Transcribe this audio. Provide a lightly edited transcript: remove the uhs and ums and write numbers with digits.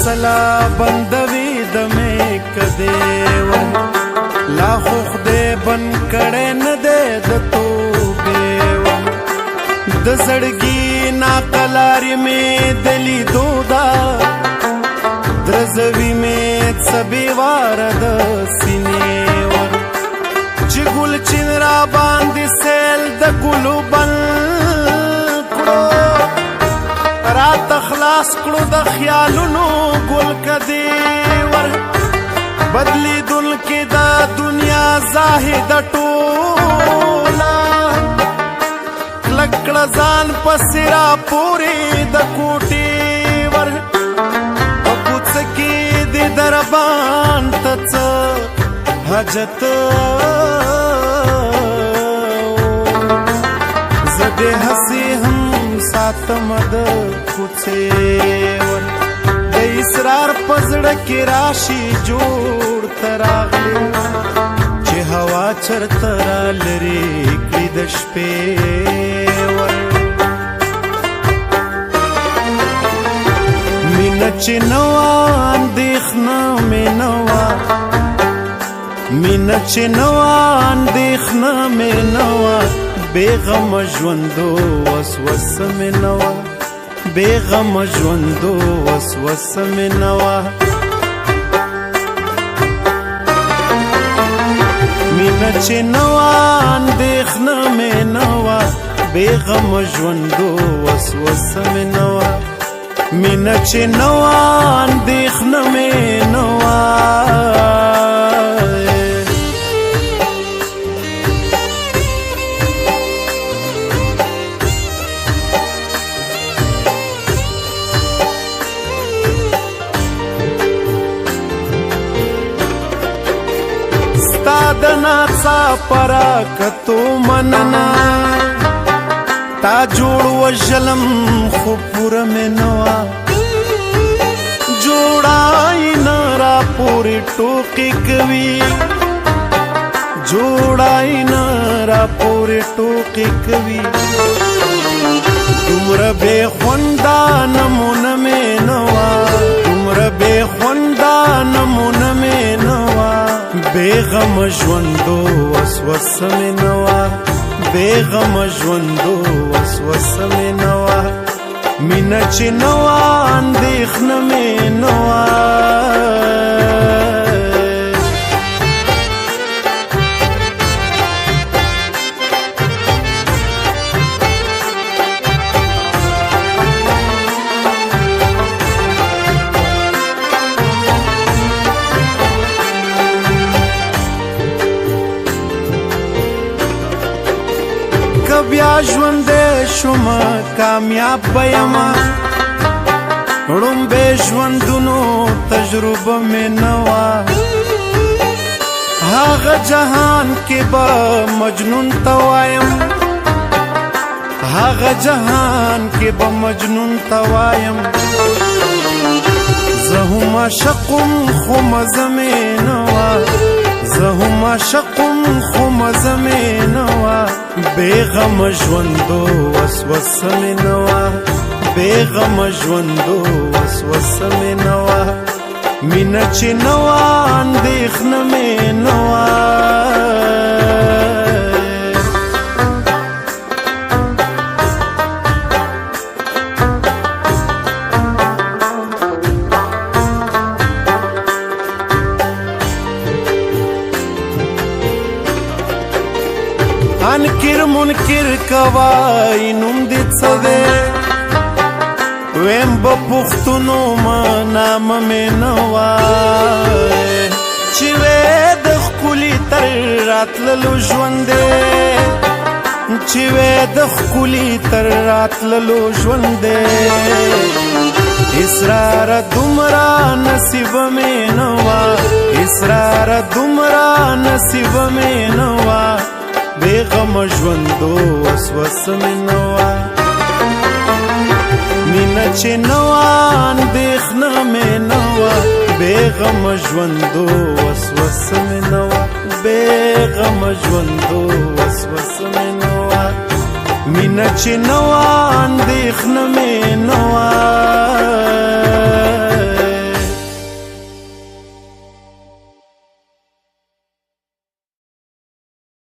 زلا بندوي د مې کدے ور لا خو خدای بن کړه نه دې د توبې ور د زړګي ناقلاري مې دلی دودا درزوي مې سبي وار د سینې ور چې ګل چین را باندې سیل د ګلو بن رات خلاص کړو د خیالونو ګل کدی ور بدلی دل کې دا دنیا زاهد ټولا لکړه ځان پسرا پوری د کوټي ور پوڅ کې د دربان تڅ حاجت زده حسی هم ساتم د کوڅه ور د اسرار پزړه کې راشي جوړ تراغلی چې هوا چرته را لري کړي د شپې ور مینه چې نوا اندېښنه مې نوا مینه چې نوا اندېښنه مې نوا بیغم ژوندو وسوسه مې نوا بیغم ژوندو وسوسه مې نوا مینه چې نوا اندېښنه مې نوا بیغم ژوندو وسوسه مې نوا مینه چې نوا اندېښنه مې نوا دنا څا پرا کتو مننا تا جوړ وجلم خو پور مې نوا جوړای نرا پوری ټوکی کوي جوړای نرا پوری ټوکی کوي تمره به خوندا نمونه مې نوا تمره به خوندا نمونه مې نوا بیغم ژوندو وسوسه مې نوا بیغم ژوندو وسوسه مې نوا مینه چې نوا اندېښنه مې نوا بیا ژوند شوم کامیاب بېما ړومبه ژوندونو تجربه مې نوا هغه جهان کې به مجنون توایم هغه جهان کې به مجنون توایم زه هم عاشقم خو مزه مې نوا زه هم عاشقم خو مزه مې نوا بیغم ژوندو وسوسه مې نوا بیغم ژوندو وسوسه مې نوا مینه چې نوا اندېښنه مې نوا انکر منکر کوای نوم دې څه دی ویم به پښتونو ما نام مې نوا چې وې د ښکلي تر راتللو ژوند دی چې وې د ښکلي تر راتللو ژوند دی اسرار دومره نصیب مې نوا اسرار دومره نصیب مې نوا بیغم ژوندو وسوسه مې نوا مینه چې نوا اندېښنه مې نوا بیغم ژوندو وسوسه مې نوا بیغم ژوندو وسوسه مې نوا مینه چې نوا اندېښنه مې نوا